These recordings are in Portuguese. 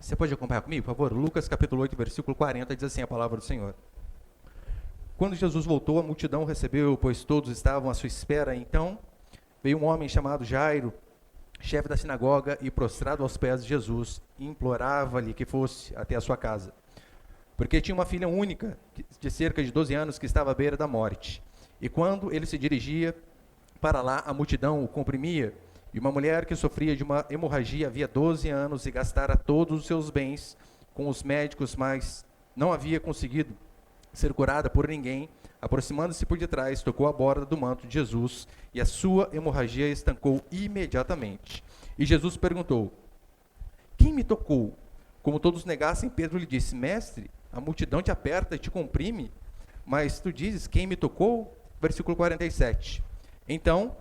Você pode acompanhar comigo, por favor? Lucas capítulo 8, versículo 40, diz assim a palavra do Senhor. Quando Jesus voltou, a multidão o recebeu, pois todos estavam à sua espera. Então veio um homem chamado Jairo, chefe da sinagoga, e prostrado aos pés de Jesus, implorava-lhe que fosse até a sua casa, porque tinha uma filha única, de cerca de 12 anos, que estava à beira da morte. E quando ele se dirigia para lá, a multidão o comprimia, e uma mulher que sofria de uma hemorragia havia 12 anos e gastara todos os seus bens com os médicos, mas não havia conseguido ser curada por ninguém, aproximando-se por detrás, tocou a borda do manto de Jesus, e a sua hemorragia estancou imediatamente. E Jesus perguntou: quem me tocou? Como todos negassem, Pedro lhe disse: mestre, a multidão te aperta e te comprime, mas tu dizes: quem me tocou? Versículo 47. Então,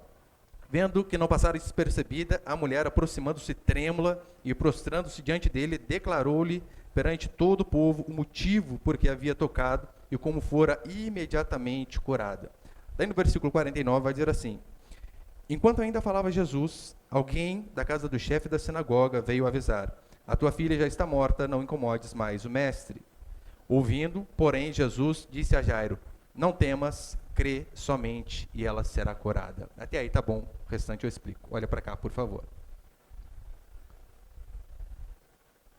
vendo que não passara despercebida, a mulher, aproximando-se trêmula e prostrando-se diante dele, declarou-lhe perante todo o povo o motivo por que havia tocado e como fora imediatamente curada. Daí no versículo 49 vai dizer assim: enquanto ainda falava Jesus, alguém da casa do chefe da sinagoga veio avisar: a tua filha já está morta, não incomodes mais o mestre. Ouvindo, porém, Jesus disse a Jairo: não temas, crê somente e ela será curada. Até aí tá bom, o restante eu explico. Olha para cá, por favor.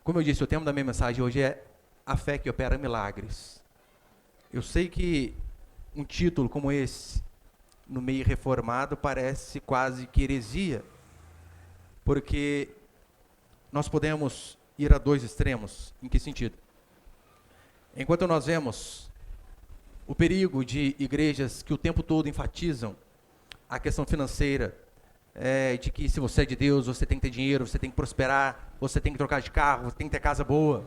Como eu disse, o tema da minha mensagem hoje é a fé que opera milagres. Eu sei que um título como esse, no meio reformado, parece quase que heresia, porque nós podemos ir a dois extremos. Em que sentido? Enquanto nós vemos o perigo de igrejas que o tempo todo enfatizam a questão financeira, de que se você é de Deus, você tem que ter dinheiro, você tem que prosperar, você tem que trocar de carro, você tem que ter casa boa.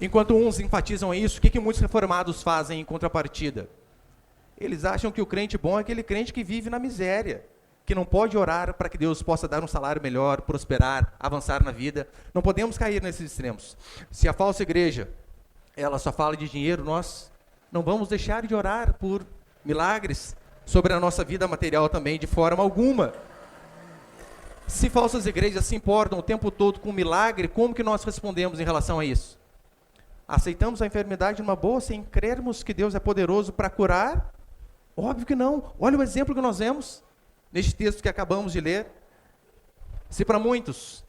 Enquanto uns enfatizam isso, o que muitos reformados fazem em contrapartida? Eles acham que o crente bom é aquele crente que vive na miséria, que não pode orar para que Deus possa dar um salário melhor, prosperar, avançar na vida. Não podemos cair nesses extremos. Se a falsa igreja, ela só fala de dinheiro, nós não vamos deixar de orar por milagres sobre a nossa vida material também, de forma alguma. Se falsas igrejas se importam o tempo todo com milagre, como que nós respondemos em relação a isso? Aceitamos a enfermidade numa boa sem crermos que Deus é poderoso para curar? Óbvio que não. Olha o exemplo que nós vemos neste texto que acabamos de ler. Se para muitos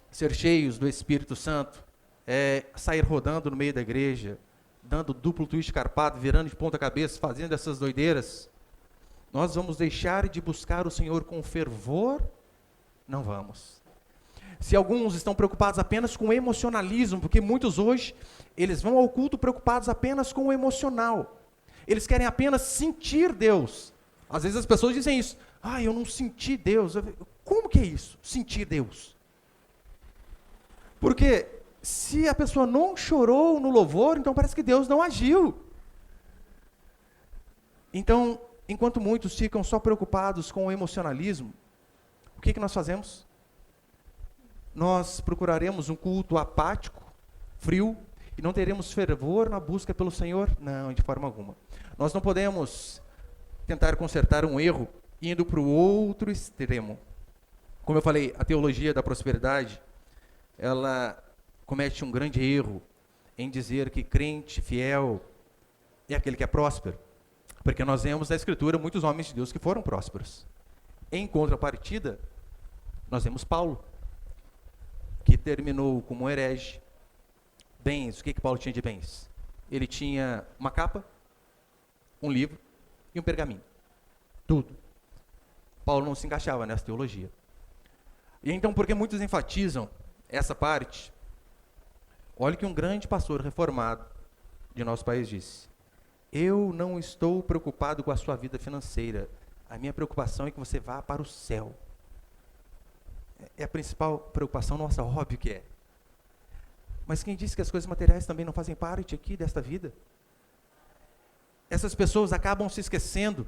ser cheios do Espírito Santo é sair rodando no meio da igreja, dando duplo twist carpado, virando de ponta cabeça, fazendo essas doideiras, nós vamos deixar de buscar o Senhor com fervor? Não vamos. Se alguns estão preocupados apenas com o emocionalismo, porque muitos hoje, eles vão ao culto preocupados apenas com o emocional. Eles querem apenas sentir Deus. Às vezes as pessoas dizem isso: eu não senti Deus. Como que é isso? Sentir Deus. Porque se a pessoa não chorou no louvor, então parece que Deus não agiu. Então, enquanto muitos ficam só preocupados com o emocionalismo, o que nós fazemos? Nós procuraremos um culto apático, frio, e não teremos fervor na busca pelo Senhor? Não, de forma alguma. Nós não podemos tentar consertar um erro indo para o outro extremo. Como eu falei, a teologia da prosperidade, ela comete um grande erro em dizer que crente fiel é aquele que é próspero. Porque nós vemos na Escritura muitos homens de Deus que foram prósperos. Em contrapartida, nós vemos Paulo, que terminou como um herege. Bens, o que Paulo tinha de bens? Ele tinha uma capa, um livro e um pergaminho. Tudo. Paulo não se encaixava nessa teologia. E então, por que muitos enfatizam essa parte? Olha o que um grande pastor reformado de nosso país disse: eu não estou preocupado com a sua vida financeira. A minha preocupação é que você vá para o céu. É a principal preocupação nossa, óbvio que é. Mas quem disse que as coisas materiais também não fazem parte aqui desta vida? Essas pessoas acabam se esquecendo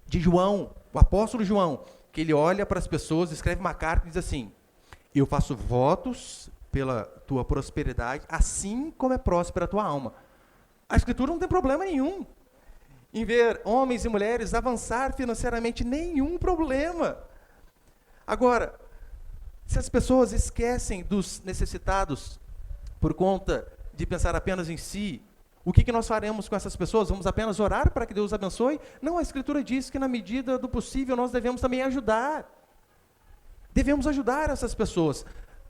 de João, o apóstolo João, que ele olha para as pessoas, escreve uma carta e diz assim: eu faço votos pela tua prosperidade, assim como é próspera a tua alma. A Escritura não tem problema nenhum em ver homens e mulheres avançar financeiramente, nenhum problema. Agora, Se as pessoas esquecem dos necessitados por conta de pensar apenas em si, o que nós faremos com essas pessoas? Vamos apenas orar para que Deus abençoe? Não, a Escritura diz que na medida do possível nós devemos também ajudar. Devemos ajudar essas pessoas.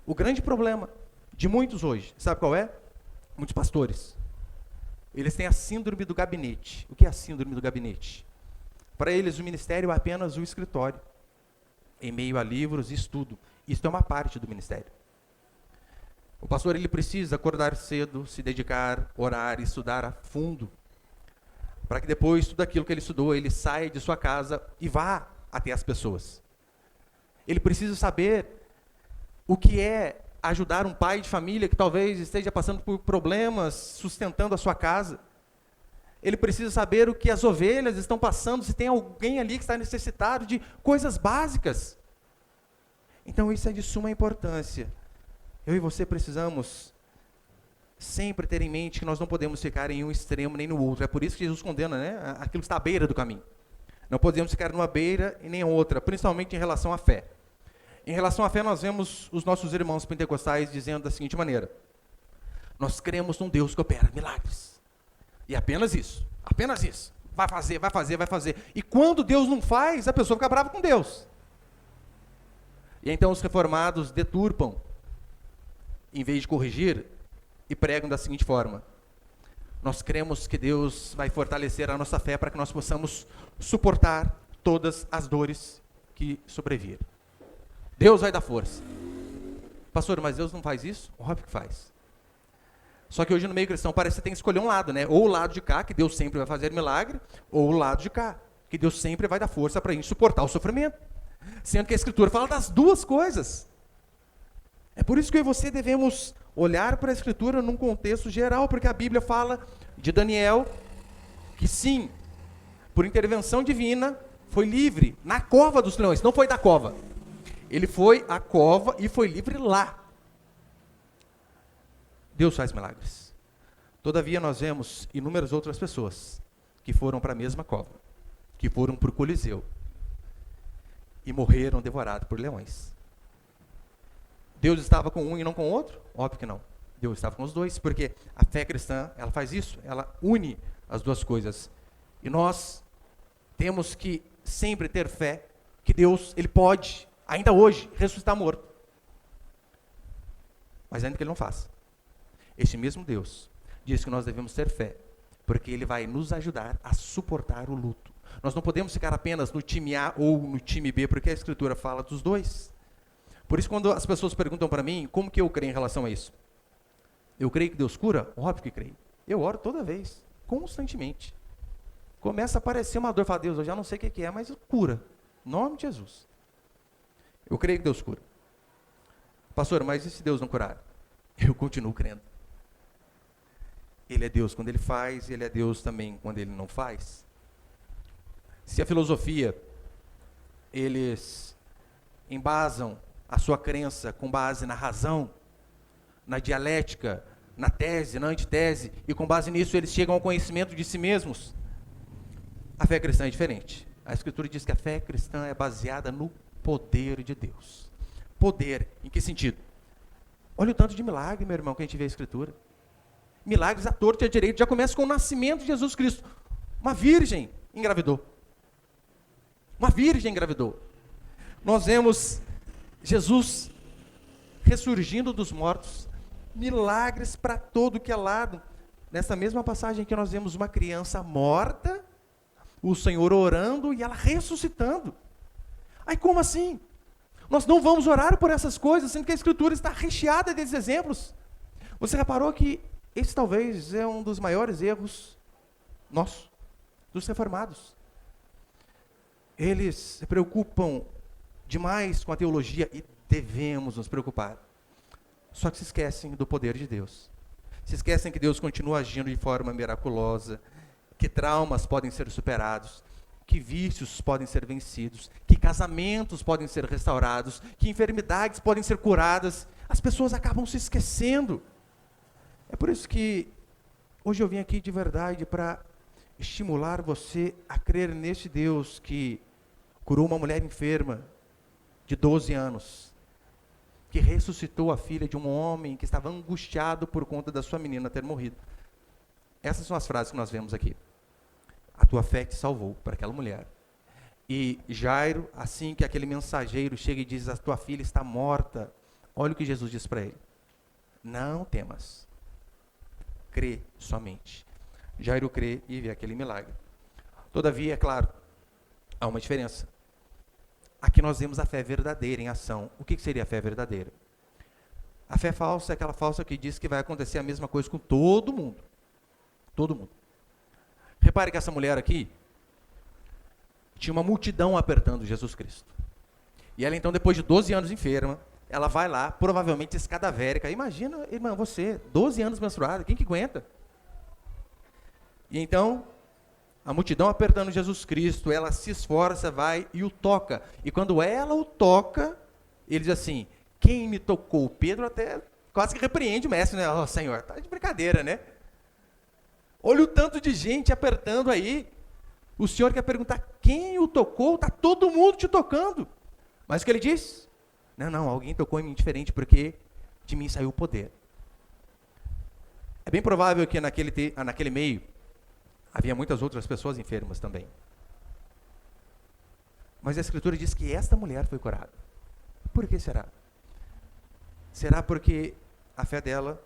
O grande problema de muitos hoje, sabe qual é? Muitos pastores. Eles têm a síndrome do gabinete. O que é a síndrome do gabinete? Para eles o ministério é apenas o escritório, em meio a livros e estudo. Isso é uma parte do ministério. O pastor ele precisa acordar cedo, se dedicar, orar, estudar a fundo, para que depois tudo aquilo que ele estudou, ele saia de sua casa e vá até as pessoas. Ele precisa saber o que é ajudar um pai de família que talvez esteja passando por problemas, sustentando a sua casa. Ele precisa saber o que as ovelhas estão passando, se tem alguém ali que está necessitado de coisas básicas. Então isso é de suma importância. Eu e você precisamos sempre ter em mente que nós não podemos ficar em um extremo nem no outro. É por isso que Jesus condena, aquilo que está à beira do caminho. Não podemos ficar numa beira e nem outra, principalmente em relação à fé. Em relação à fé, nós vemos os nossos irmãos pentecostais dizendo da seguinte maneira: nós cremos num Deus que opera milagres. E apenas isso, apenas isso. Vai fazer, vai fazer, vai fazer. E quando Deus não faz, a pessoa fica brava com Deus. E então os reformados deturpam, em vez de corrigir, e pregam da seguinte forma: nós cremos que Deus vai fortalecer a nossa fé para que nós possamos suportar todas as dores que sobrevirem. Deus vai dar força. Pastor, mas Deus não faz isso? Óbvio que faz. Só que hoje no meio cristão parece que você tem que escolher um lado, ou o lado de cá, que Deus sempre vai fazer milagre, ou o lado de cá, que Deus sempre vai dar força para a gente suportar o sofrimento. Sendo que a Escritura fala das duas coisas. É por isso que eu e você devemos olhar para a Escritura num contexto geral, porque a Bíblia fala de Daniel, que sim, por intervenção divina, foi livre na cova dos leões, não foi da cova. Ele foi à cova e foi livre lá. Deus faz milagres. Todavia nós vemos inúmeras outras pessoas que foram para a mesma cova, que foram para o Coliseu e morreram devorados por leões. Deus estava com um e não com o outro? Óbvio que não. Deus estava com os dois, porque a fé cristã, ela faz isso, ela une as duas coisas. E nós temos que sempre ter fé que Deus, Ele pode, ainda hoje, ressuscitar morto. Mas ainda que Ele não faça. Este mesmo Deus diz que nós devemos ter fé, porque Ele vai nos ajudar a suportar o luto. Nós não podemos ficar apenas no time A ou no time B, porque a Escritura fala dos dois. Por isso, quando as pessoas perguntam para mim, como que eu creio em relação a isso? Eu creio que Deus cura? Óbvio que creio. Eu oro toda vez, constantemente. Começa a aparecer uma dor, fala, Deus, eu já não sei o que é, mas cura. Em nome de Jesus. Eu creio que Deus cura. Pastor, mas e se Deus não curar? Eu continuo crendo. Ele é Deus quando Ele faz, Ele é Deus também quando Ele não faz. Se a filosofia, eles embasam a sua crença com base na razão, na dialética, na tese, na antitese, e com base nisso eles chegam ao conhecimento de si mesmos, a fé cristã é diferente. A Escritura diz que a fé cristã é baseada no poder de Deus. Poder, em que sentido? Olha o tanto de milagre, meu irmão, que a gente vê a Escritura. Milagres à torta e à direita, já começa com o nascimento de Jesus Cristo. Uma virgem engravidou. Uma virgem engravidou. Nós vemos Jesus ressurgindo dos mortos, milagres para todo que é lado. Nessa mesma passagem que nós vemos uma criança morta, o Senhor orando e ela ressuscitando. Aí como assim? Nós não vamos orar por essas coisas, sendo que a Escritura está recheada desses exemplos. Você reparou que esse talvez é um dos maiores erros nossos, dos reformados. Eles se preocupam demais com a teologia e devemos nos preocupar. Só que se esquecem do poder de Deus. Se esquecem que Deus continua agindo de forma miraculosa, que traumas podem ser superados, que vícios podem ser vencidos, que casamentos podem ser restaurados, que enfermidades podem ser curadas. As pessoas acabam se esquecendo. É por isso que hoje eu vim aqui de verdade para estimular você a crer neste Deus que curou uma mulher enferma de 12 anos. que ressuscitou a filha de um homem que estava angustiado por conta da sua menina ter morrido. Essas são as frases que nós vemos aqui. A tua fé te salvou, para aquela mulher. E Jairo, assim que aquele mensageiro chega e diz, a tua filha está morta, olha o que Jesus diz para ele. Não temas, crê somente. Jairo crê e vê aquele milagre. Todavia, é claro, há uma diferença. Aqui nós vemos a fé verdadeira em ação. O que seria a fé verdadeira? A fé falsa é aquela falsa que diz que vai acontecer a mesma coisa com todo mundo. Todo mundo. Repare que essa mulher aqui tinha uma multidão apertando Jesus Cristo. E ela então, depois de 12 anos enferma, ela vai lá, provavelmente escadavérica. Imagina, irmã, você, 12 anos menstruada, quem que aguenta? E então, a multidão apertando Jesus Cristo, ela se esforça, vai e o toca. E quando ela o toca, ele diz assim, quem me tocou? Pedro até quase que repreende o mestre, né? Oh, Senhor, tá de brincadeira, né? Olha o tanto de gente apertando aí. O Senhor quer perguntar, quem o tocou? Está todo mundo te tocando. Mas o que ele diz? Não, alguém tocou em mim diferente, porque de mim saiu o poder. É bem provável que naquele meio, havia muitas outras pessoas enfermas também. Mas a Escritura diz que esta mulher foi curada. Por que será? Será porque a fé dela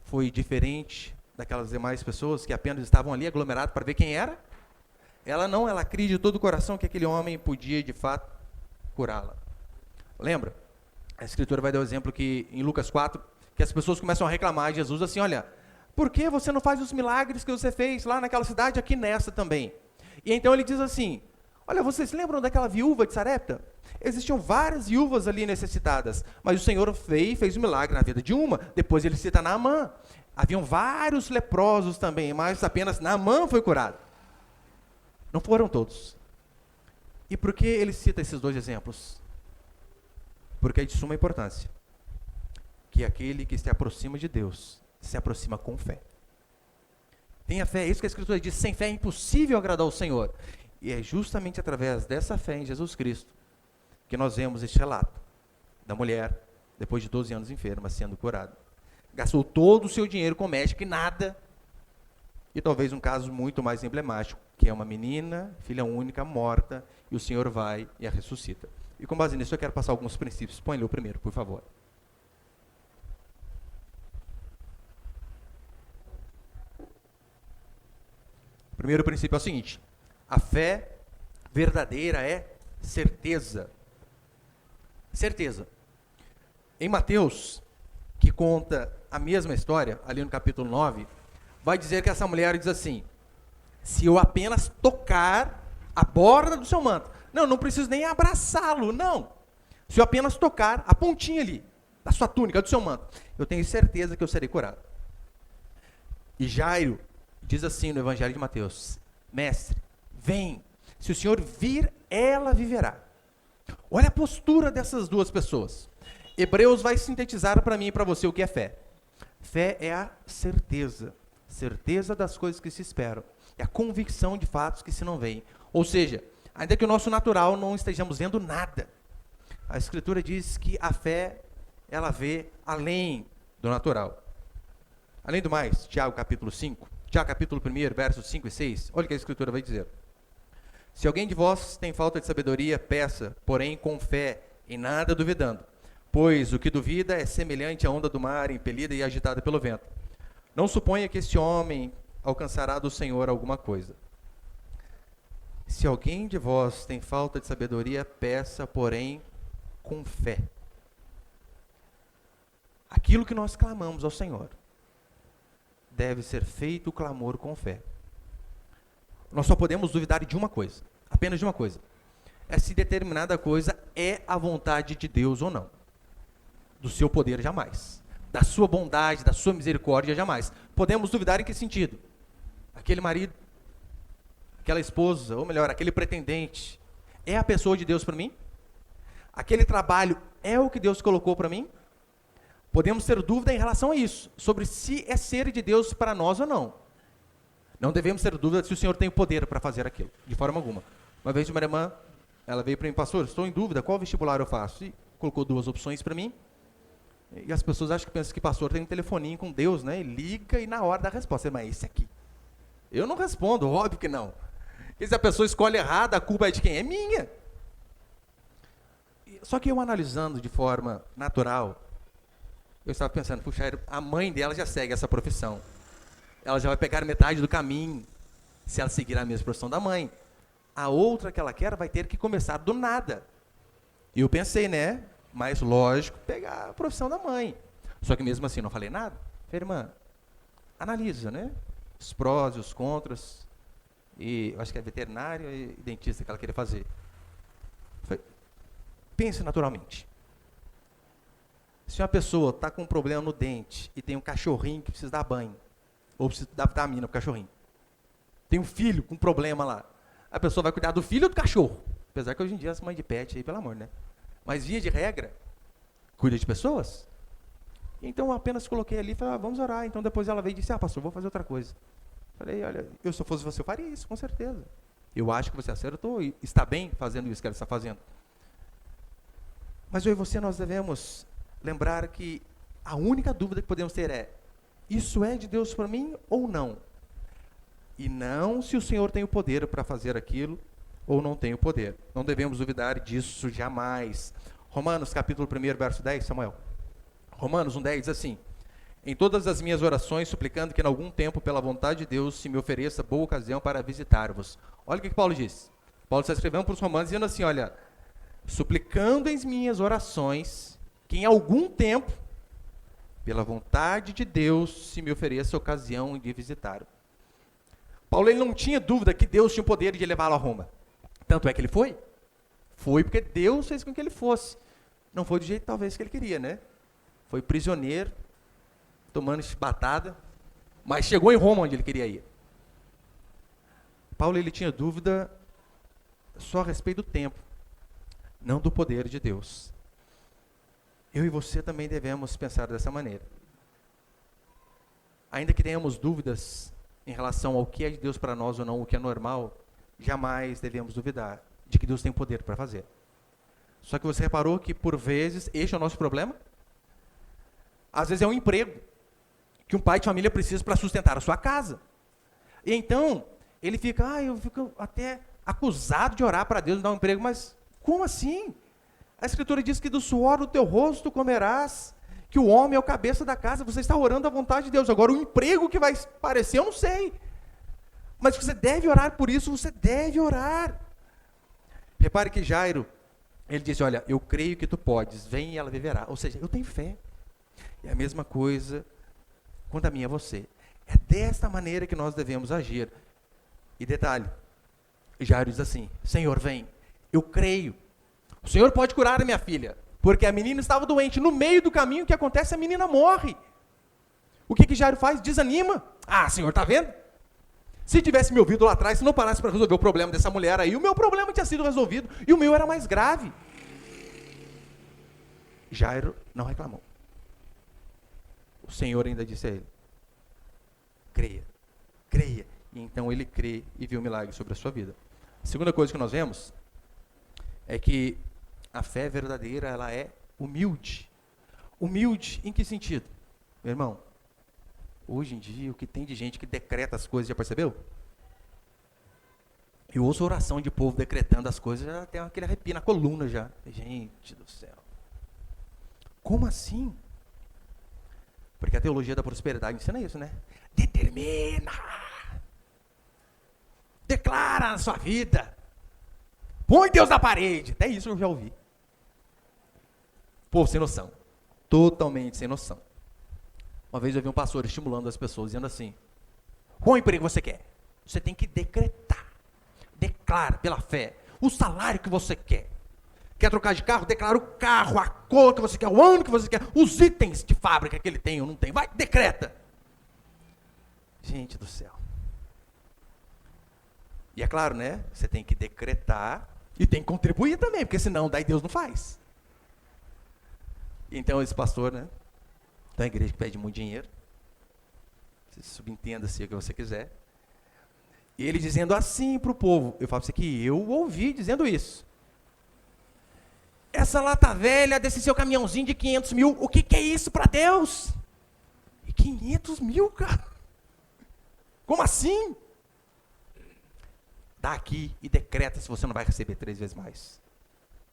foi diferente daquelas demais pessoas que apenas estavam ali aglomeradas para ver quem era? Ela cria de todo o coração que aquele homem podia, de fato, curá-la. Lembra? A Escritura vai dar o exemplo que, em Lucas 4, que as pessoas começam a reclamar de Jesus assim, olha, por que você não faz os milagres que você fez lá naquela cidade, aqui nessa também? E então ele diz assim, olha, vocês lembram daquela viúva de Sarepta? Existiam várias viúvas ali necessitadas, mas o Senhor fez um milagre na vida de uma, depois ele cita Naamã. Haviam vários leprosos também, mas apenas Naamã foi curado. Não foram todos. E por que ele cita esses dois exemplos? Porque é de suma importância que aquele que se aproxima de Deus, se aproxima com fé. Tenha fé, é isso que a Escritura diz, sem fé é impossível agradar ao Senhor. E é justamente através dessa fé em Jesus Cristo que nós vemos este relato da mulher, depois de 12 anos enferma, sendo curada. Gastou todo o seu dinheiro com médico e nada. E talvez um caso muito mais emblemático, que é uma menina, filha única, morta, e o Senhor vai e a ressuscita. E com base nisso eu quero passar alguns princípios. Põe-lhe o primeiro, por favor. O primeiro princípio é o seguinte, a fé verdadeira é certeza. Certeza. Em Mateus, que conta a mesma história, ali no capítulo 9, vai dizer que essa mulher diz assim, se eu apenas tocar a borda do seu manto, não preciso nem abraçá-lo, não. Se eu apenas tocar a pontinha ali, da sua túnica, do seu manto, eu tenho certeza que eu serei curado. E Jairo diz assim no Evangelho de Mateus, mestre, vem, se o Senhor vir, ela viverá. Olha a postura dessas duas pessoas. Hebreus vai sintetizar para mim e para você o que é fé. Fé é a certeza das coisas que se esperam, é a convicção de fatos que se não veem. Ou seja, ainda que o nosso natural não estejamos vendo nada, a Escritura diz que a fé, ela vê além do natural. Além do mais, Tiago capítulo 1, versos 5 e 6, olha o que a Escritura vai dizer. Se alguém de vós tem falta de sabedoria, peça, porém com fé, em nada duvidando. Pois o que duvida é semelhante à onda do mar, impelida e agitada pelo vento. Não suponha que este homem alcançará do Senhor alguma coisa. Se alguém de vós tem falta de sabedoria, peça, porém, com fé. Aquilo que nós clamamos ao Senhor, deve ser feito o clamor com fé. Nós só podemos duvidar de uma coisa, apenas de uma coisa. É se determinada coisa é a vontade de Deus ou não. Do seu poder, jamais. Da sua bondade, da sua misericórdia, jamais. Podemos duvidar em que sentido? Aquele marido, aquela esposa, ou melhor, aquele pretendente, é a pessoa de Deus para mim? Aquele trabalho é o que Deus colocou para mim? Podemos ter dúvida em relação a isso, sobre se é ser de Deus para nós ou não. Não devemos ter dúvida se o Senhor tem o poder para fazer aquilo, de forma alguma. Uma vez uma irmã, ela veio para mim, pastor, estou em dúvida, qual vestibular eu faço? E colocou 2 opções para mim. E as pessoas acham que pensam que pastor tem um telefoninho com Deus, né? E liga e na hora dá a resposta. Mas esse aqui. Eu não respondo, óbvio que não. E se a pessoa escolhe errado, a culpa é de quem? É minha. Só que eu analisando de forma natural, eu estava pensando, puxa, a mãe dela já segue essa profissão. Ela já vai pegar metade do caminho, se ela seguir a mesma profissão da mãe. A outra que ela quer vai ter que começar do nada. E eu pensei, né? Mais lógico, pegar a profissão da mãe. Só que mesmo assim, não falei nada. Falei, irmã, analisa, né? Os prós e os contras. E eu acho que é veterinário e dentista que ela queria fazer. Falei, pense naturalmente. Se uma pessoa está com um problema no dente e tem um cachorrinho que precisa dar banho, ou precisa dar vitamina para o cachorrinho, tem um filho com um problema lá, a pessoa vai cuidar do filho ou do cachorro? Apesar que hoje em dia as mães de pet aí, pelo amor, né? Mas via de regra, cuida de pessoas. Então eu apenas coloquei ali e falei, vamos orar. Então depois ela veio e disse, pastor, vou fazer outra coisa. Falei, olha, se eu fosse você, eu faria isso, com certeza. Eu acho que você acertou e está bem fazendo isso que ela está fazendo. Mas eu e você, nós devemos lembrar que a única dúvida que podemos ter é, isso é de Deus para mim ou não? E não se o Senhor tem o poder para fazer aquilo ou não tem o poder. Não devemos duvidar disso jamais. Romanos capítulo 1, verso 10, Samuel. Romanos 1,10 diz assim, em todas as minhas orações, suplicando que em algum tempo, pela vontade de Deus, se me ofereça boa ocasião para visitar-vos. Olha o que Paulo diz. Paulo está escrevendo para os romanos, dizendo assim, olha, suplicando em minhas orações, que em algum tempo, pela vontade de Deus, se me ofereça ocasião de visitar. Paulo ele não tinha dúvida que Deus tinha o poder de levá-lo a Roma. Tanto é que ele foi. Foi porque Deus fez com que ele fosse. Não foi do jeito talvez que ele queria, né? Foi prisioneiro, tomando chibatada, mas chegou em Roma onde ele queria ir. Paulo ele tinha dúvida só a respeito do tempo, não do poder de Deus. Eu e você também devemos pensar dessa maneira. Ainda que tenhamos dúvidas em relação ao que é de Deus para nós ou não, o que é normal, jamais devemos duvidar de que Deus tem poder para fazer. Só que você reparou que, por vezes, este é o nosso problema? Às vezes é um emprego que um pai de família precisa para sustentar a sua casa. E então, ele fica, eu fico até acusado de orar para Deus dar um emprego, mas como assim? A Escritura diz que do suor do teu rosto comerás, que o homem é o cabeça da casa, você está orando à vontade de Deus. Agora, o emprego que vai aparecer, eu não sei. Mas você deve orar por isso, você deve orar. Repare que Jairo, ele disse, olha, eu creio que tu podes, vem e ela viverá. Ou seja, eu tenho fé. É a mesma coisa quanto a mim e a você. É desta maneira que nós devemos agir. E detalhe, Jairo diz assim, Senhor, vem, eu creio. O Senhor pode curar a minha filha, porque a menina estava doente. No meio do caminho, o que acontece? A menina morre. O que Jairo faz? Desanima. Senhor, está vendo? Se tivesse me ouvido lá atrás, se não parasse para resolver o problema dessa mulher aí, o meu problema tinha sido resolvido, e o meu era mais grave. Jairo não reclamou. O Senhor ainda disse a ele, creia, creia. E então ele crê e viu um milagre sobre a sua vida. A segunda coisa que nós vemos é que a fé verdadeira, ela é humilde. Humilde em que sentido? Meu irmão, hoje em dia, o que tem de gente que decreta as coisas, já percebeu? Eu ouço oração de povo decretando as coisas, já tem aquele arrepio na coluna já. Gente do céu. Como assim? Porque a teologia da prosperidade ensina isso, né? Determina. Declara na sua vida. Põe Deus na parede. Até isso eu já ouvi. Pô, sem noção. Totalmente sem noção. Uma vez eu vi um pastor estimulando as pessoas, dizendo assim, qual emprego você quer? Você tem que decretar. Declara pela fé o salário que você quer. Quer trocar de carro? Declara o carro, a cor que você quer, o ano que você quer, os itens de fábrica que ele tem ou não tem. Vai, decreta. Gente do céu. E é claro, né? Você tem que decretar e tem que contribuir também, porque senão daí Deus não faz. Então esse pastor, né? Então a igreja que pede muito dinheiro, você subentenda-se o que você quiser. E ele dizendo assim para o povo, eu falo para você que eu ouvi dizendo isso. Essa lata velha desse seu caminhãozinho de 500 mil, o que é isso para Deus? E 500 mil, cara? Como assim? Dá aqui e decreta se você não vai receber 3 vezes mais.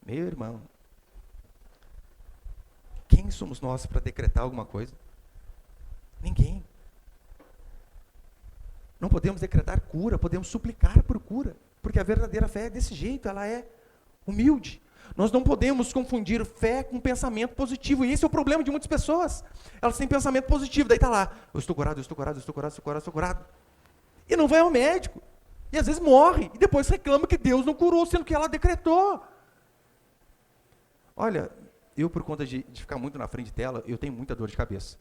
Meu irmão, quem somos nós para decretar alguma coisa? Ninguém. Não podemos decretar cura, podemos suplicar por cura, porque a verdadeira fé é desse jeito, ela é humilde. Nós não podemos confundir fé com pensamento positivo, e esse é o problema de muitas pessoas. Elas têm pensamento positivo, daí está lá, eu estou curado, eu estou curado, eu estou curado, eu estou curado, eu estou curado. E não vai ao médico, e às vezes morre, e depois reclama que Deus não curou, sendo que ela decretou. Olha, eu por conta de ficar muito na frente de tela, eu tenho muita dor de cabeça.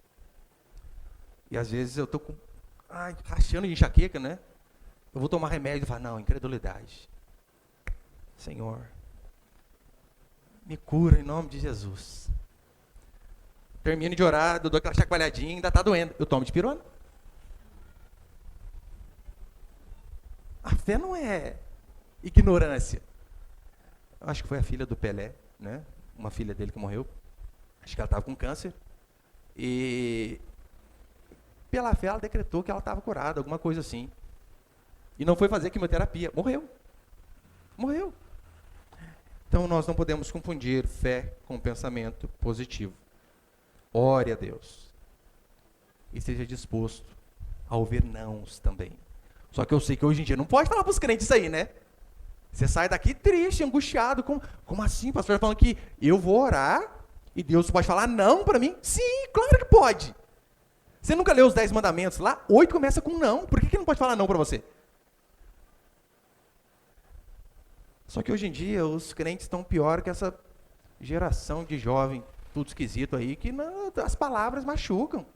E às vezes eu estou rachando de enxaqueca, né? Eu vou tomar remédio e falo, não, incredulidade. Senhor, me cura em nome de Jesus. Termino de orar, eu dou aquela chacoalhadinha, ainda está doendo. Eu tomo dipirona. A fé não é ignorância. Eu acho que foi a filha do Pelé, né? Uma filha dele que morreu. Acho que ela estava com câncer. E pela fé ela decretou que ela estava curada, alguma coisa assim. E não foi fazer quimioterapia. Morreu. Morreu. Então nós não podemos confundir fé com pensamento positivo. Ore a Deus. E seja disposto a ouvir nãos também. Só que eu sei que hoje em dia não pode falar para os crentes isso aí, né? Você sai daqui triste, angustiado. Como assim? O pastor falando que eu vou orar e Deus pode falar não para mim? Sim, claro que pode. Você nunca leu os 10 mandamentos lá? 8 começa com não. Por que não pode falar não para você? Só que hoje em dia os crentes estão pior que essa geração de jovem, tudo esquisito aí, que as palavras machucam.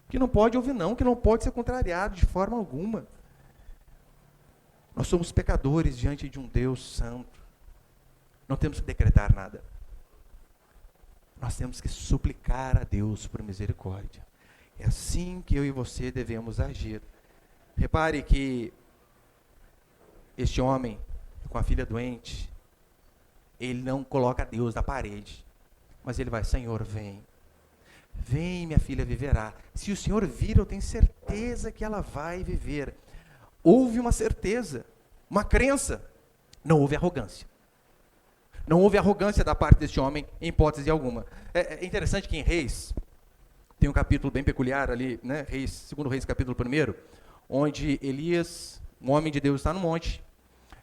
Que não pode ouvir não, que não pode ser contrariado de forma alguma. Nós somos pecadores diante de um Deus santo. Não temos que decretar nada. Nós temos que suplicar a Deus por misericórdia. É assim que eu e você devemos agir. Repare que este homem, com a filha doente, ele não coloca Deus na parede, mas ele vai, Senhor, vem. Vem, minha filha viverá. Se o Senhor vir, eu tenho certeza que ela vai viver. Houve uma certeza, uma crença. Não houve arrogância. Não houve arrogância da parte deste homem, em hipótese alguma. É interessante que em Reis, tem um capítulo bem peculiar ali, né? Segundo Reis, capítulo 1, onde Elias, um homem de Deus, está no monte.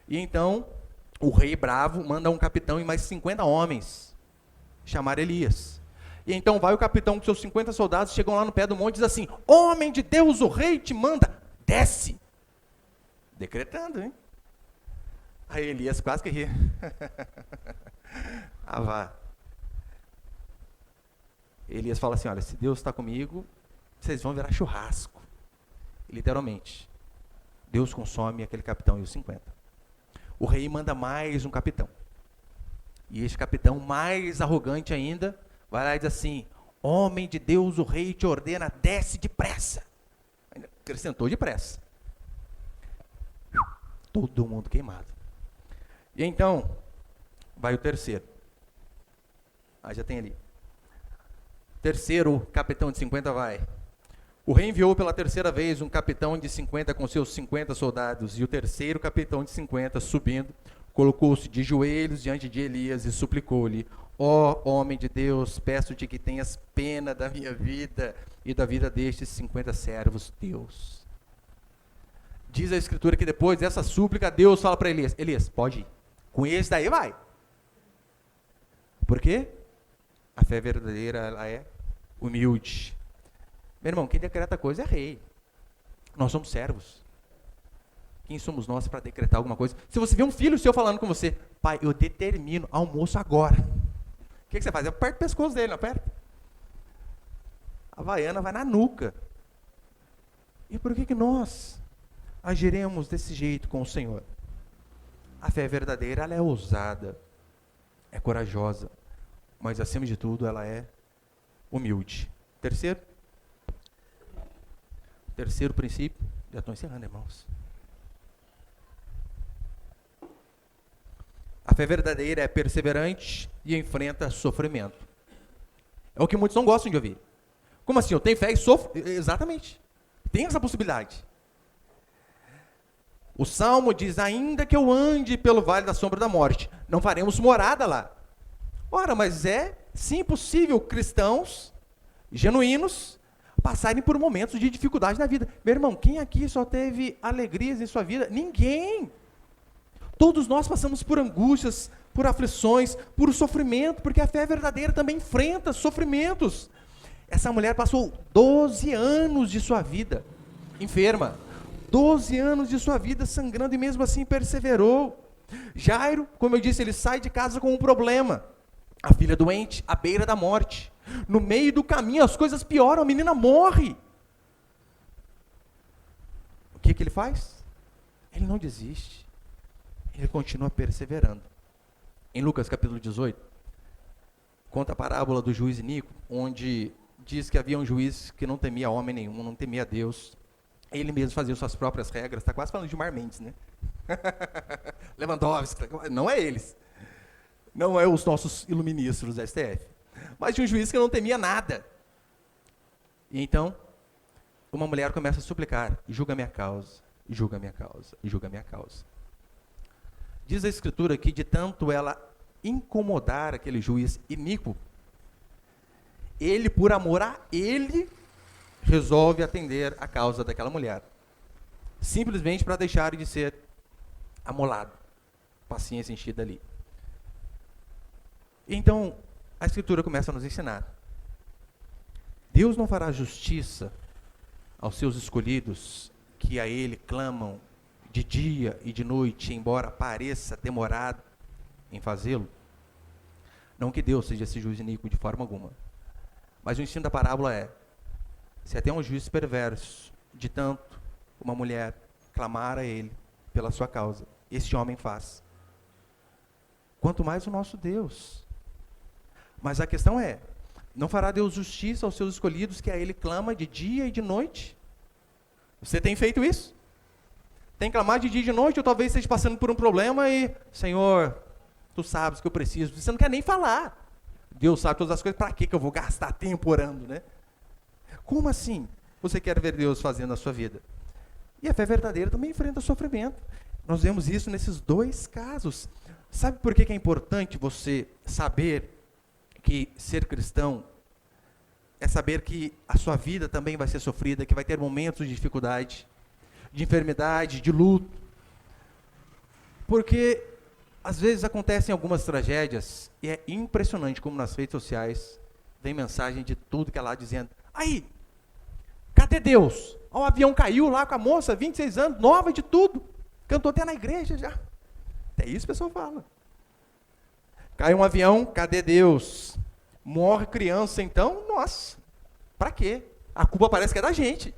E então, o rei bravo manda um capitão e mais 50 homens chamar Elias. E então vai o capitão com seus 50 soldados, chegam lá no pé do monte e diz assim, homem de Deus, o rei te manda, desce. Decretando, hein? Aí Elias quase que ri. Vá. Elias fala assim, olha, se Deus está comigo, vocês vão virar churrasco. E, literalmente, Deus consome aquele capitão e os 50. O rei manda mais um capitão. E este capitão, mais arrogante ainda, vai lá e diz assim, homem de Deus, o rei te ordena, desce depressa. Ainda acrescentou depressa. Todo mundo queimado. E então, vai o terceiro. Já tem ali. Terceiro capitão de 50 vai. O rei enviou pela terceira vez um capitão de 50 com seus 50 soldados, e o terceiro capitão de 50, subindo, colocou-se de joelhos diante de Elias e suplicou-lhe, ó homem de Deus, peço-te que tenhas pena da minha vida e da vida destes 50 servos teus. Diz a Escritura que depois dessa súplica, Deus fala para Elias, Elias, pode ir, com esse daí vai. Por quê? A fé verdadeira, ela é humilde. Meu irmão, quem decreta coisa é rei. Nós somos servos. Quem somos nós para decretar alguma coisa? Se você vê um filho seu falando com você, pai, eu determino almoço agora. O que você faz? Aperta o pescoço dele, não aperta? A havaiana vai na nuca. E por que nós agiremos desse jeito com o Senhor? A fé verdadeira, ela é ousada, é corajosa, mas acima de tudo ela é humilde. Terceiro princípio, já estou encerrando, irmãos. A fé verdadeira é perseverante, e enfrenta sofrimento. É o que muitos não gostam de ouvir. Como assim? Eu tenho fé e sofro? Exatamente. Tem essa possibilidade. O Salmo diz, ainda que eu ande pelo vale da sombra da morte, não faremos morada lá. Ora, mas é sim possível cristãos genuínos passarem por momentos de dificuldade na vida. Meu irmão, quem aqui só teve alegrias em sua vida? Ninguém. Todos nós passamos por angústias, por aflições, por sofrimento, porque a fé verdadeira também enfrenta sofrimentos. Essa mulher passou 12 anos de sua vida enferma, 12 anos de sua vida sangrando e mesmo assim perseverou. Jairo, como eu disse, ele sai de casa com um problema. A filha doente, à beira da morte. No meio do caminho as coisas pioram, a menina morre. O que ele faz? Ele não desiste. Ele continua perseverando. Em Lucas capítulo 18, conta a parábola do juiz iníquo, onde diz que havia um juiz que não temia homem nenhum, não temia Deus. Ele mesmo fazia suas próprias regras. Está quase falando de Gilmar Mendes, né? Lewandowski, não é eles. Não é os nossos iluministros da STF. Mas de um juiz que não temia nada. E então, uma mulher começa a suplicar, julga minha causa, julga minha causa, julga minha causa. Diz a Escritura que de tanto ela incomodar aquele juiz iníquo, ele, por amor a ele, resolve atender a causa daquela mulher. Simplesmente para deixar de ser amolado. Paciência enchida ali. Então, a Escritura começa a nos ensinar. Deus não fará justiça aos seus escolhidos, que a Ele clamam de dia e de noite, embora pareça demorado em fazê-lo. Não que Deus seja esse juiz iníquo de forma alguma. Mas o ensino da parábola é, se até um juiz perverso, de tanto uma mulher clamar a Ele pela sua causa, este homem faz. Quanto mais o nosso Deus. Mas a questão é, não fará Deus justiça aos seus escolhidos, que a Ele clama de dia e de noite? Você tem feito isso? Tem clamado de dia e de noite, ou talvez esteja passando por um problema e, Senhor, Tu sabes que eu preciso. Você não quer nem falar. Deus sabe todas as coisas, para que eu vou gastar tempo orando, né? Como assim você quer ver Deus fazendo na sua vida? E a fé verdadeira também enfrenta sofrimento. Nós vemos isso nesses dois casos. Sabe por que é importante você saber que ser cristão é saber que a sua vida também vai ser sofrida, que vai ter momentos de dificuldade, de enfermidade, de luto. Porque às vezes acontecem algumas tragédias e é impressionante como nas redes sociais vem mensagem de tudo que é lá dizendo, aí, cadê Deus? O avião caiu lá com a moça, 26 anos, nova de tudo, cantou até na igreja já. Até isso o pessoal fala. Cai um avião, cadê Deus? Morre criança, então, nossa, pra quê? A culpa parece que é da gente.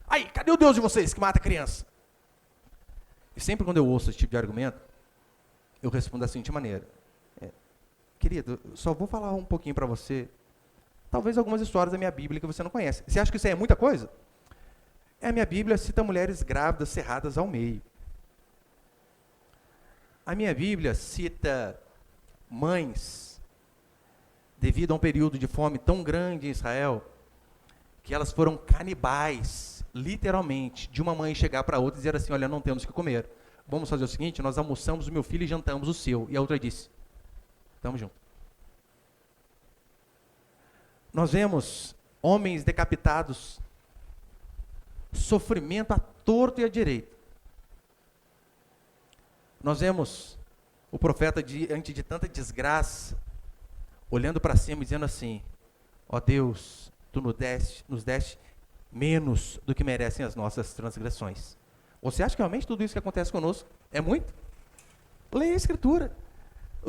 Aí, cadê o Deus de vocês que mata criança? E sempre quando eu ouço esse tipo de argumento, eu respondo da seguinte maneira. Querido, só vou falar um pouquinho para você, talvez algumas histórias da minha Bíblia que você não conhece. Você acha que isso aí é muita coisa? A minha Bíblia cita mulheres grávidas cerradas ao meio. A minha Bíblia cita mães, devido a um período de fome tão grande em Israel, que elas foram canibais, literalmente, de uma mãe chegar para outra e dizer assim, olha, não temos o que comer. Vamos fazer o seguinte, nós almoçamos o meu filho e jantamos o seu. E a outra disse, estamos juntos. Nós vemos homens decapitados, sofrimento à torto e à direita. Nós vemos o profeta diante de tanta desgraça, olhando para cima e dizendo assim, ó Deus, Tu nos deste menos do que merecem as nossas transgressões. Você acha que realmente tudo isso que acontece conosco é muito? Leia a Escritura.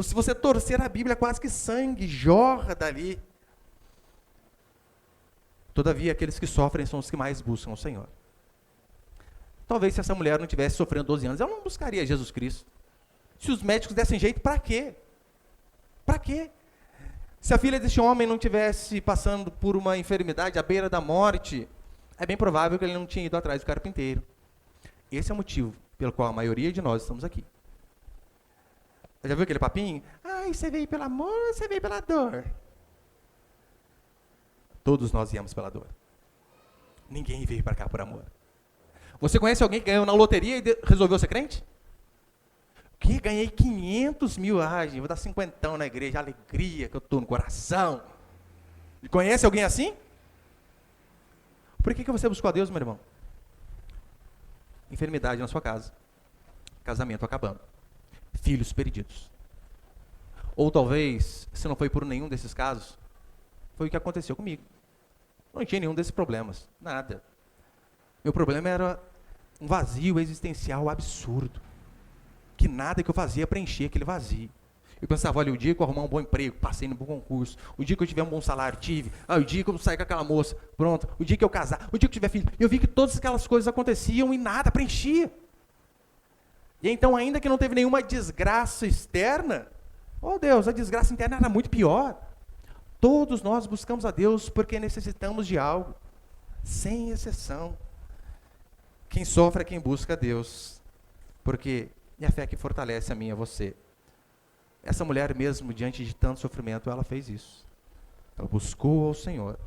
Se você torcer a Bíblia, quase que sangue jorra dali. Todavia, aqueles que sofrem são os que mais buscam o Senhor. Talvez se essa mulher não tivesse sofrendo 12 anos, ela não buscaria Jesus Cristo. Se os médicos dessem jeito, para quê? Para quê? Se a filha desse homem não tivesse passando por uma enfermidade à beira da morte, é bem provável que ele não tinha ido atrás do carpinteiro. Esse é o motivo pelo qual a maioria de nós estamos aqui. Já viu aquele papinho? Ai, você veio pelo amor, você veio pela dor. Todos nós viemos pela dor. Ninguém veio para cá por amor. Você conhece alguém que ganhou na loteria e resolveu ser crente? Que ganhei 500 mil, gente, vou dar 50 na igreja, alegria que eu estou no coração. E conhece alguém assim? Por que você buscou a Deus, meu irmão? Enfermidade na sua casa, casamento acabando, filhos perdidos. Ou talvez, se não foi por nenhum desses casos, foi o que aconteceu comigo. Não tinha nenhum desses problemas, nada. Meu problema era um vazio existencial absurdo, que nada que eu fazia preencher aquele vazio. Eu pensava, olha, o dia que eu arrumar um bom emprego, passei no bom concurso, o dia que eu tiver um bom salário, tive, o dia que eu sair com aquela moça, pronto, o dia que eu casar, o dia que eu tiver filho, eu vi que todas aquelas coisas aconteciam e nada preenchia. E então, ainda que não teve nenhuma desgraça externa, oh Deus, a desgraça interna era muito pior. Todos nós buscamos a Deus porque necessitamos de algo, sem exceção. Quem sofre é quem busca a Deus, porque é a fé que fortalece a mim e a você. Essa mulher mesmo, diante de tanto sofrimento, ela fez isso. Ela buscou ao Senhor.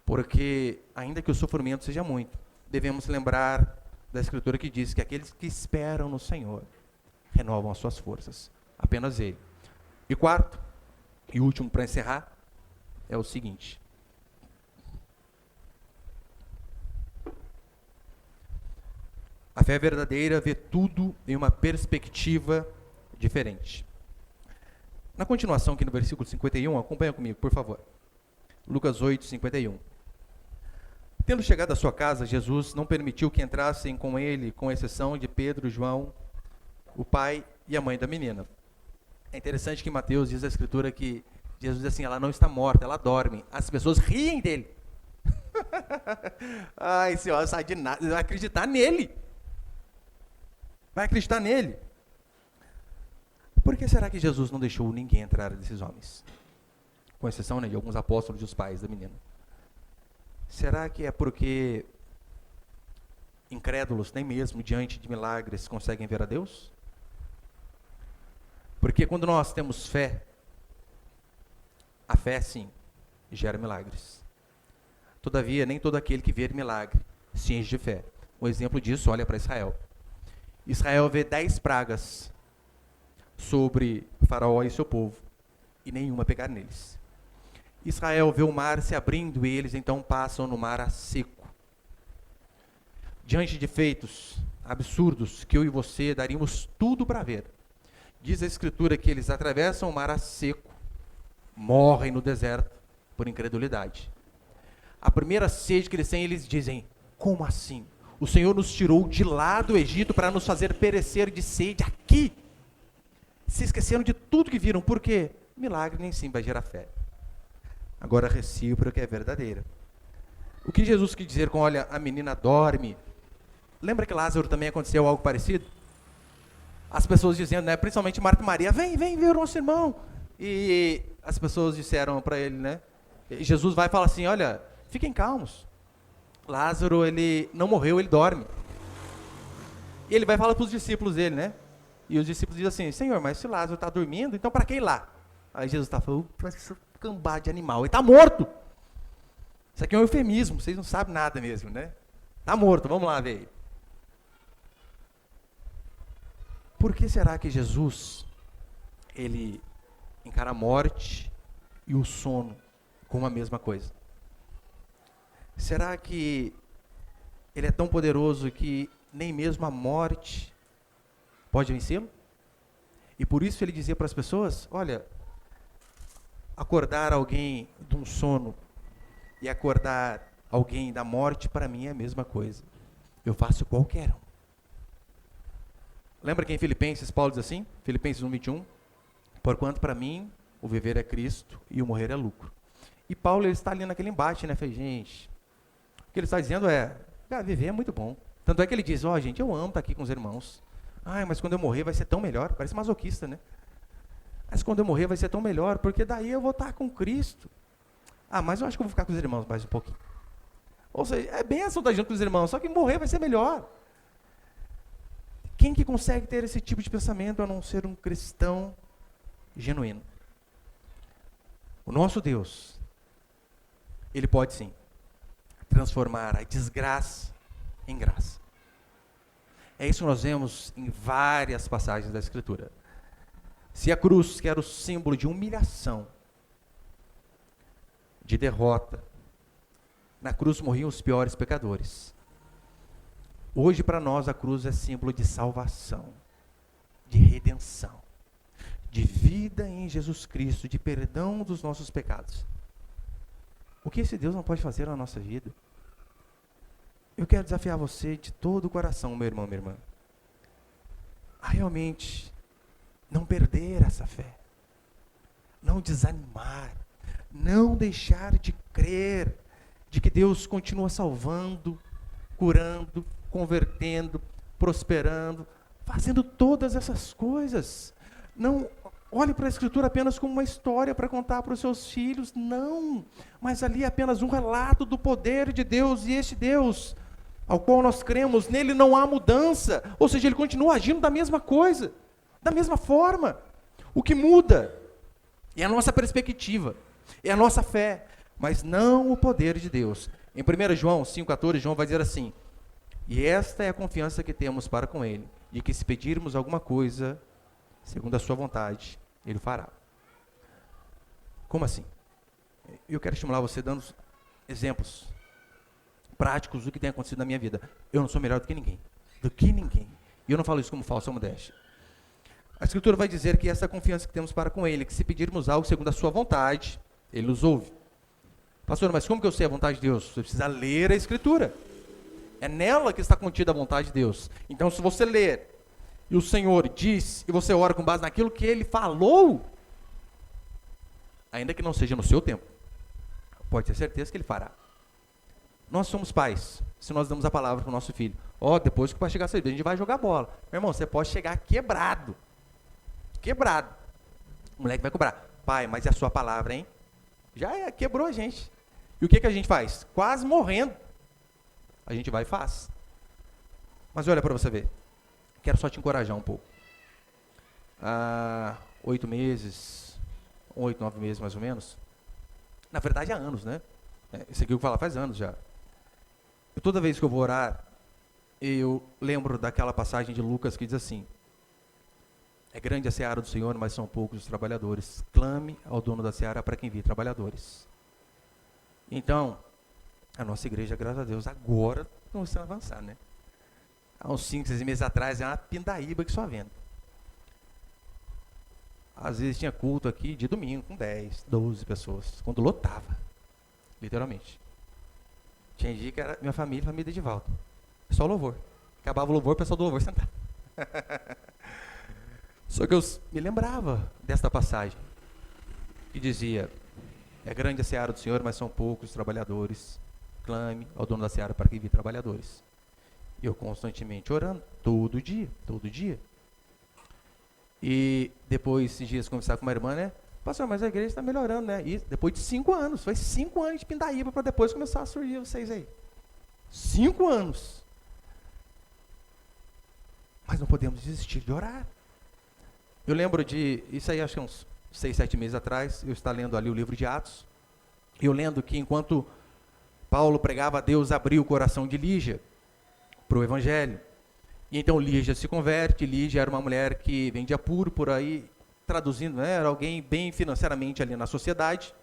Porque, ainda que o sofrimento seja muito, devemos lembrar da Escritura que diz que aqueles que esperam no Senhor renovam as suas forças. Apenas Ele. E quarto, e último para encerrar, é o seguinte. A fé verdadeira vê tudo em uma perspectiva diferente. Na continuação aqui no versículo 51, acompanha comigo, por favor. Lucas 8, 51. Tendo chegado à sua casa, Jesus não permitiu que entrassem com ele, com exceção de Pedro, João, o pai e a mãe da menina. É interessante que Mateus diz a Escritura que Jesus diz assim, ela não está morta, ela dorme. As pessoas riem dele. Ai, Senhor, sai de nada, vai acreditar nele. Vai acreditar nele. Por que será que Jesus não deixou ninguém entrar desses homens? Com exceção, de alguns apóstolos e os pais da menina. Será que é porque incrédulos, nem mesmo diante de milagres, conseguem ver a Deus? Porque quando nós temos fé, a fé, sim, gera milagres. Todavia, nem todo aquele que vê milagre se enche de fé. Um exemplo disso, olha para Israel. Israel vê 10 pragas sobre Faraó e seu povo, e nenhuma pegar neles. Israel vê o mar se abrindo e eles então passam no mar a seco. Diante de feitos absurdos que eu e você daríamos tudo para ver, diz a Escritura que eles atravessam o mar a seco, morrem no deserto por incredulidade. A primeira sede que eles têm, eles dizem, como assim? O Senhor nos tirou de lá do Egito para nos fazer perecer de sede aqui. Se esqueceram de tudo que viram, por quê? Milagre nem sim vai gerar fé. Agora a recíproca é verdadeira. O que Jesus quis dizer com, olha, a menina dorme. Lembra que Lázaro também aconteceu algo parecido? As pessoas dizendo, né, principalmente Marta e Maria, vem ver o nosso irmão. E as pessoas disseram para ele, né? E Jesus vai e fala assim, olha, fiquem calmos. Lázaro, ele não morreu, ele dorme. E ele vai falar para os discípulos dele, né? E os discípulos dizem assim, Senhor, mas se Lázaro está dormindo, então para que ir lá? Aí Jesus está falando, parece que isso é cambá de animal, ele está morto. Isso aqui é um eufemismo, vocês não sabem nada mesmo, né? Está morto, vamos lá ver. Por que será que Jesus, ele encara a morte e o sono como a mesma coisa? Será que ele é tão poderoso que nem mesmo a morte pode vencê-lo? E por isso ele dizia para as pessoas, olha, acordar alguém de um sono e acordar alguém da morte, para mim é a mesma coisa. Eu faço qualquer um. Lembra que em Filipenses Paulo diz assim? Filipenses 1, 21. Porquanto para mim o viver é Cristo e o morrer é lucro. E Paulo ele está ali naquele embate, né? Falei, gente, o que ele está dizendo é, viver é muito bom. Tanto é que ele diz, gente, eu amo estar aqui com os irmãos. Mas quando eu morrer vai ser tão melhor. Parece masoquista, né? Mas quando eu morrer vai ser tão melhor, porque daí eu vou estar com Cristo. Mas eu acho que eu vou ficar com os irmãos mais um pouquinho. Ou seja, é bênção estar junto com os irmãos, só que morrer vai ser melhor. quem que consegue ter esse tipo de pensamento a não ser um cristão genuíno? O nosso Deus, Ele pode sim transformar a desgraça em graça. É isso que nós vemos em várias passagens da Escritura. Se a cruz, que era o símbolo de humilhação, de derrota, na cruz morriam os piores pecadores. Hoje para nós a cruz é símbolo de salvação, de redenção, de vida em Jesus Cristo, de perdão dos nossos pecados. O que esse Deus não pode fazer na nossa vida? Eu quero desafiar você de todo o coração, meu irmão, minha irmã, a realmente não perder essa fé, não desanimar, não deixar de crer de que Deus continua salvando, curando, convertendo, prosperando, fazendo todas essas coisas. Não olhe para a Escritura apenas como uma história para contar para os seus filhos, não, mas ali é apenas um relato do poder de Deus, e este Deus, ao qual nós cremos, nele não há mudança, ou seja, ele continua agindo da mesma coisa, da mesma forma. O que muda é a nossa perspectiva, é a nossa fé, mas não o poder de Deus. Em 1 João 5,14, João vai dizer assim: e esta é a confiança que temos para com ele, de que se pedirmos alguma coisa, segundo a sua vontade, ele fará. Como assim? Eu quero estimular você dando exemplos práticos do que tem acontecido na minha vida. Eu não sou melhor do que ninguém. E eu não falo isso como falsa modéstia. A Escritura vai dizer que essa confiança que temos para com ele, que se pedirmos algo segundo a sua vontade, ele nos ouve. Pastor, mas como que eu sei a vontade de Deus? Você precisa ler a Escritura. É nela que está contida a vontade de Deus. Então, se você ler, e o Senhor diz, e você ora com base naquilo que Ele falou, ainda que não seja no seu tempo, pode ter certeza que Ele fará. Nós somos pais, se nós damos a palavra para o nosso filho. Depois que vai chegar a saída, a gente vai jogar bola. Meu irmão, você pode chegar quebrado. O moleque vai cobrar. Pai, mas é a sua palavra, hein? Quebrou a gente. E o que a gente faz? Quase morrendo. A gente vai e faz. Mas olha para você ver. Quero só te encorajar um pouco. Há 8 meses, 8, 9 meses mais ou menos. Na verdade, há anos, né? Isso aqui eu vou falar faz anos já. Toda vez que eu vou orar, eu lembro daquela passagem de Lucas que diz assim: é grande a seara do Senhor, mas são poucos os trabalhadores. Clame ao dono da seara para que envie trabalhadores. Então, a nossa igreja, graças a Deus, agora começando a avançar, né? Há uns 5, 6 meses atrás, é uma pindaíba que só vendo. Às vezes tinha culto aqui de domingo com 10, 12 pessoas, quando lotava, literalmente. Tinha dia que era minha família de volta. Só louvor. Acabava o louvor, o pessoal do louvor sentava. Só que eu me lembrava desta passagem, que dizia: é grande a seara do Senhor, mas são poucos os trabalhadores. Clame ao dono da seara para que envie trabalhadores. Eu constantemente orando, todo dia. E depois, esses dias, conversar com uma irmã, né? Pastor, mas a igreja está melhorando, né? E depois de 5 anos, foi 5 anos de pindaíba para depois começar a surgir vocês aí. 5 anos. Mas não podemos desistir de orar. Eu lembro isso aí acho que uns 6, 7 meses atrás, eu estava lendo ali o livro de Atos, e eu lendo que enquanto Paulo pregava, Deus abriu o coração de Lígia para o evangelho. E então Lígia se converte. Lígia era uma mulher que vendia púrpura, aí traduzindo, né, era alguém bem financeiramente ali na sociedade.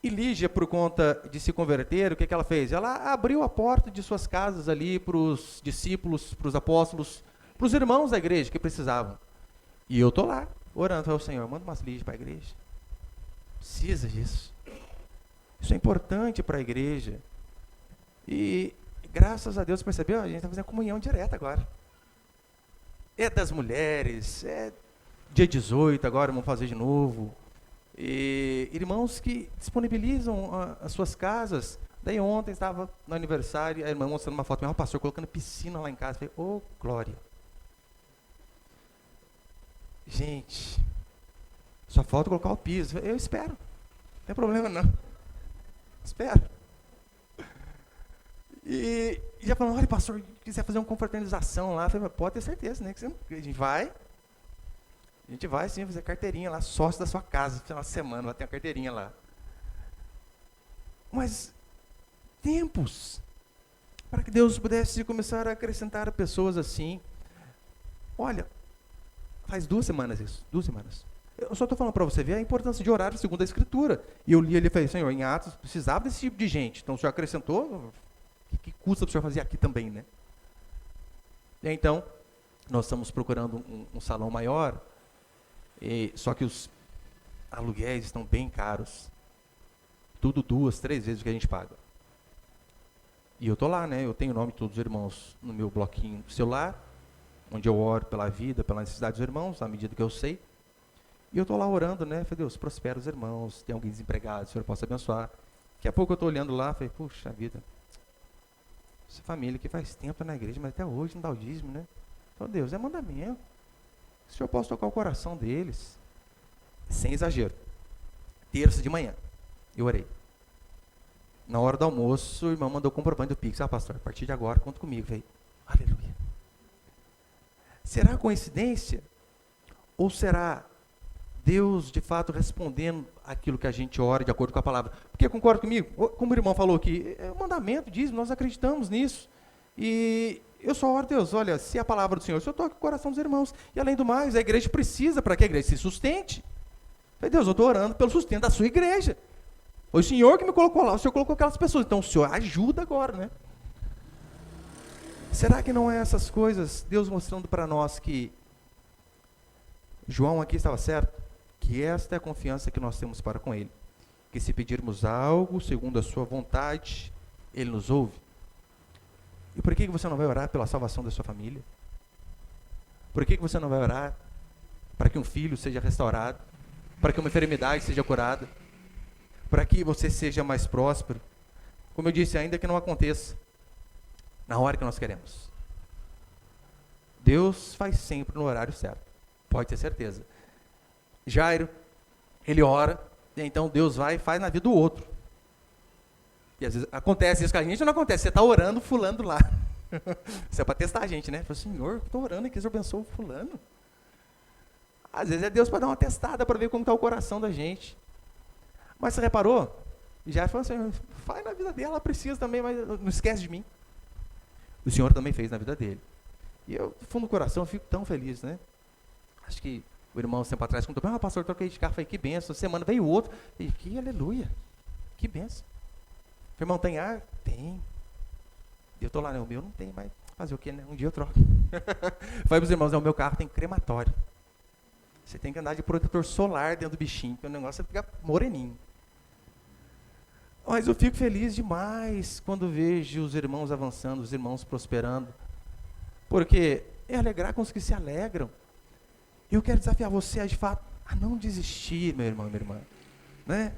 E Lígia, por conta de se converter, o que ela fez? Ela abriu a porta de suas casas ali para os discípulos, para os apóstolos, para os irmãos da igreja que precisavam. E eu estou lá, orando ao Senhor: manda umas Lígias para a igreja. Precisa disso. Isso é importante para a igreja. E graças a Deus, percebeu? A gente está fazendo comunhão direta agora. É das mulheres, é dia 18, agora vamos fazer de novo. E irmãos que disponibilizam as suas casas. Daí ontem estava no aniversário, a irmã mostrando uma foto, meu pastor colocando piscina lá em casa. Eu falei: glória. Gente, só falta colocar o piso. Eu espero, não tem problema não. Espero. E já falando, olha, pastor, quiser fazer uma confraternização lá, eu falei, pode ter certeza, né? Que a gente vai sim fazer carteirinha lá, sócio da sua casa, final de semana, vai ter uma carteirinha lá. Mas, tempos, para que Deus pudesse começar a acrescentar pessoas assim. Olha, faz 2 semanas isso, 2 semanas. Eu só estou falando para você ver a importância de orar segundo a Escritura. E eu li ali e falei, Senhor, em Atos precisava desse tipo de gente. Então o Senhor acrescentou, que custa para o Senhor fazer aqui também, né? E então, nós estamos procurando um salão maior, só que os aluguéis estão bem caros. Tudo 2, 3 vezes o que a gente paga. E eu estou lá, né? Eu tenho o nome de todos os irmãos no meu bloquinho do celular, onde eu oro pela vida, pela necessidade dos irmãos, à medida que eu sei. E eu estou lá orando, né? Falei, Deus, prospera os irmãos, tem alguém desempregado, o Senhor possa abençoar. Daqui a pouco eu estou olhando lá, falei, puxa vida, essa família que faz tempo na igreja, mas até hoje não dá o dízimo, né? Então, Deus, é mandamento. O Senhor possa tocar o coração deles. Sem exagero. Terça de manhã, eu orei. Na hora do almoço, o irmão mandou o comprovante do Pix. Pastor, a partir de agora, conta comigo. Falei, aleluia. Será coincidência? Ou será Deus, de fato, respondendo aquilo que a gente ora de acordo com a palavra? Porque concorda comigo? Como o irmão falou aqui, é um mandamento, diz, nós acreditamos nisso. E eu só oro, Deus, olha, se a palavra do Senhor, se eu toque o coração dos irmãos. E além do mais, a igreja precisa para que a igreja se sustente. Falei, Deus, eu estou orando pelo sustento da sua igreja. Foi o Senhor que me colocou lá, o Senhor colocou aquelas pessoas. Então o Senhor ajuda agora, né? Será que não é essas coisas, Deus mostrando para nós que João aqui estava certo? Que esta é a confiança que nós temos para com Ele. Que se pedirmos algo segundo a sua vontade, Ele nos ouve. E por que você não vai orar pela salvação da sua família? Por que você não vai orar para que um filho seja restaurado? Para que uma enfermidade seja curada? Para que você seja mais próspero? Como eu disse, ainda que não aconteça na hora que nós queremos. Deus faz sempre no horário certo. Pode ter certeza. Jairo, ele ora, e então Deus vai e faz na vida do outro. E às vezes acontece isso com a gente, não acontece. Você está orando, fulano lá. Isso é para testar a gente, né? Fala, Senhor, estou orando aqui, o Senhor abençoa o fulano. Às vezes é Deus para dar uma testada, para ver como está o coração da gente. Mas você reparou? Já falou assim, faz na vida dela, ela precisa também, mas não esquece de mim. O Senhor também fez na vida dele. E eu, no fundo do coração, eu fico tão feliz, né? Acho que o irmão, tempo atrás, contou, pastor, troquei de carro, falei, que benção. Semana veio outro, falei, que aleluia, que benção. O irmão, tem ar? Tem. Eu estou lá, né? O meu não tem, mas fazer o quê, né? Um dia eu troco. Falei para os irmãos, o meu carro tem crematório. Você tem que andar de protetor solar dentro do bichinho, porque o negócio fica moreninho. Mas eu fico feliz demais quando vejo os irmãos avançando, os irmãos prosperando. Porque é alegrar com os que se alegram. Eu quero desafiar você a, de fato, a não desistir, meu irmão, minha irmã. Né?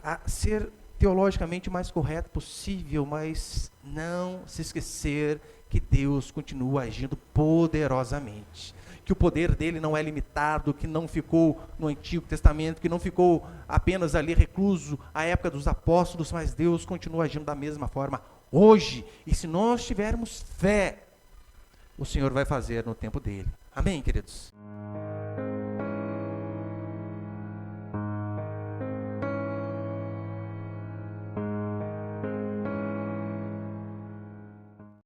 A ser teologicamente o mais correto possível, mas não se esquecer que Deus continua agindo poderosamente. Que o poder dele não é limitado, que não ficou no Antigo Testamento, que não ficou apenas ali recluso à época dos apóstolos, mas Deus continua agindo da mesma forma hoje. E se nós tivermos fé, o Senhor vai fazer no tempo dele. Amém, queridos?